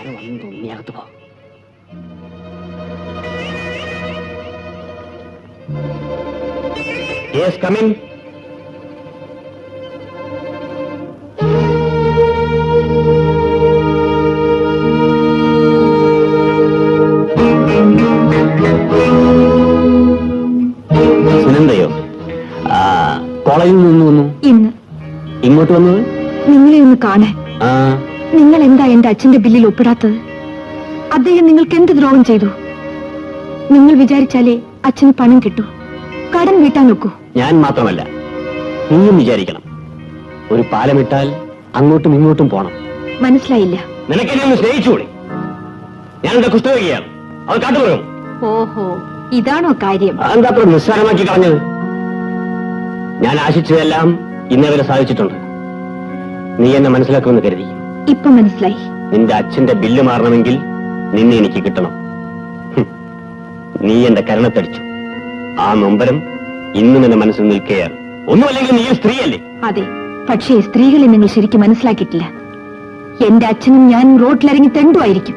ആരോ വന്നു തോന്നി, അകത്ത് പോ. Yes, come in. സുനന്ദയോ? കോളേജിൽ നിന്ന് വന്നു. ഇന്ന് ഇങ്ങോട്ട് വന്നത് നിങ്ങളെ ഒന്ന് കാണാൻ. നിങ്ങൾ എന്താ എന്റെ അച്ഛന്റെ ബില്ലിൽ ഒപ്പിടാത്തത്? അദ്ദേഹം നിങ്ങൾക്ക് എന്ത് ദ്രോഹം ചെയ്തു? നിങ്ങൾ വിചാരിച്ചാലേ അച്ഛന് പണം കിട്ടൂ. കടം വീട്ടാൻ നോക്കൂ. ഞാൻ മാത്രമല്ല, നീയും വിചാരിക്കണം. ഒരു പാലമിട്ടാൽ അങ്ങോട്ടും ഇങ്ങോട്ടും പോണം. മനസ്സിലായില്ല. നിനക്കെന്നെ ഒന്ന് സ്നേഹിച്ചുകൂടി? ഞാനെന്താ കുഷ്ഠരോഗിയാണ്? അത് കാട്ടുപോയോ? ഓഹോ, ഇതാണോ കാര്യം? അതെന്താ അത്ര നിസ്സാരമാക്കി കളഞ്ഞത്? ഞാൻ ആശിച്ചതെല്ലാം ഇന്നവരെ സാധിച്ചിട്ടുണ്ട്. നീ എന്നെ മനസ്സിലാക്കുമെന്ന് കരുതി. ഇപ്പൊ മനസ്സിലായി. നിന്റെ അച്ഛന്റെ ബില്ല് മാറണമെങ്കിൽ നിന്നെ എനിക്ക് കിട്ടണം. നീ എന്റെ കരണത്തടിച്ചു. ആ നൊമ്പരം ഇന്നും എന്റെ മനസ്സിൽ നിൽക്കുകയാണ്. ഒന്നുമല്ലെങ്കിൽ നീ സ്ത്രീയല്ലേ? അതെ, പക്ഷേ സ്ത്രീകളെ നിങ്ങൾ ശരിക്കും മനസ്സിലാക്കിയിട്ടില്ല. എന്റെ അച്ഛനും ഞാനും റോഡിലിറങ്ങി തെണ്ടുമായിരിക്കും.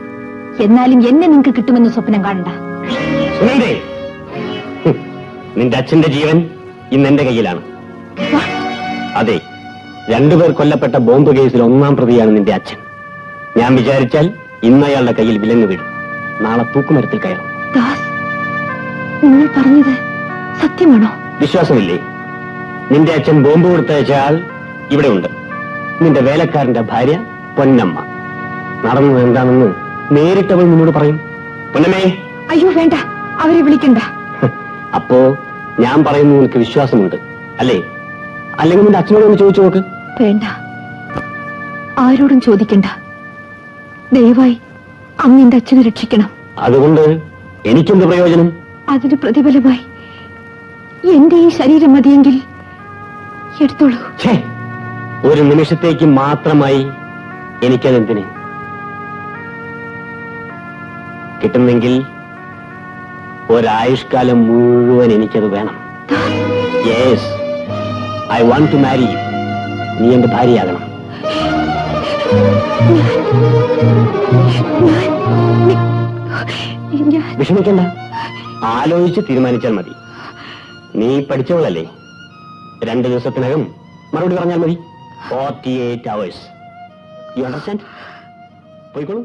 എന്നാലും എന്നെ നിങ്ങൾക്ക് കിട്ടുമെന്ന് സ്വപ്നം കാണണ്ട. സുനന്ദേ, നിന്റെ അച്ഛന്റെ ജീവൻ ഇന്ന് എന്റെ കയ്യിലാണ്. അതെ, രണ്ടുപേർ കൊല്ലപ്പെട്ട ബോംബ് കേസിൽ ഒന്നാം പ്രതിയാണ് നിന്റെ അച്ഛൻ. ഞാൻ വിചാരിച്ചാൽ ഇന്ന് അയാളുടെ കയ്യിൽ വിലങ്ങ് വീഴും. നാളെ തൂക്കുമരത്തിൽ കയറും. ദാസ്, നിങ്ങൾ പറഞ്ഞത് സത്യമാണോ? വിശ്വാസമില്ലേ? നിന്റെ അച്ഛൻ ബോംബ് കൊടുത്തയച്ച ആൾ ഇവിടെ ഉണ്ട്. നിന്റെ വേലക്കാരന്റെ ഭാര്യ പൊന്നമ്മ. നടന്നത് എന്താണെന്ന് നേരിട്ടവൾ നിന്നോട് പറയും. പൊന്നമ്മേ. അയ്യോ വേണ്ട, അവരെ വിളിക്കണ്ട. അപ്പോ ഞാൻ പറയുന്നത് നിനക്ക് വിശ്വാസമുണ്ട് അല്ലേ? അല്ലെങ്കിൽ നിന്റെ അച്ഛനോട് ഒന്ന് ചോദിച്ചു നോക്ക്. വേണ്ട, ആരോടും ചോദിക്കണ്ട. ദയവായി അങ്ങ് എന്റെ അച്ഛനെ രക്ഷിക്കണം. അതുകൊണ്ട് എനിക്കെന്ത് പ്രയോജനം? അതിന് പ്രതിഫലമായി എന്റെ ഈ ശരീരം മതിയെങ്കിൽ എടുത്തോളൂ. ഒരു നിമിഷത്തേക്ക് മാത്രമായി എനിക്കതെന്തിന്? കിട്ടുന്നെങ്കിൽ ഒരായുഷ്കാലം മുഴുവൻ എനിക്കത് വേണം. Yes, I want to marry you. നീ എന്റെ ഭാര്യയാകണം. വിഷമിക്കണ്ട, ആലോചിച്ച് തീരുമാനിച്ചാൽ മതി. നീ പഠിച്ചവളല്ലേ? 2 ദിവസത്തിനകം മറുപടി പറഞ്ഞാൽ മതി. 48 hours. You understand? പോയിക്കോളൂ.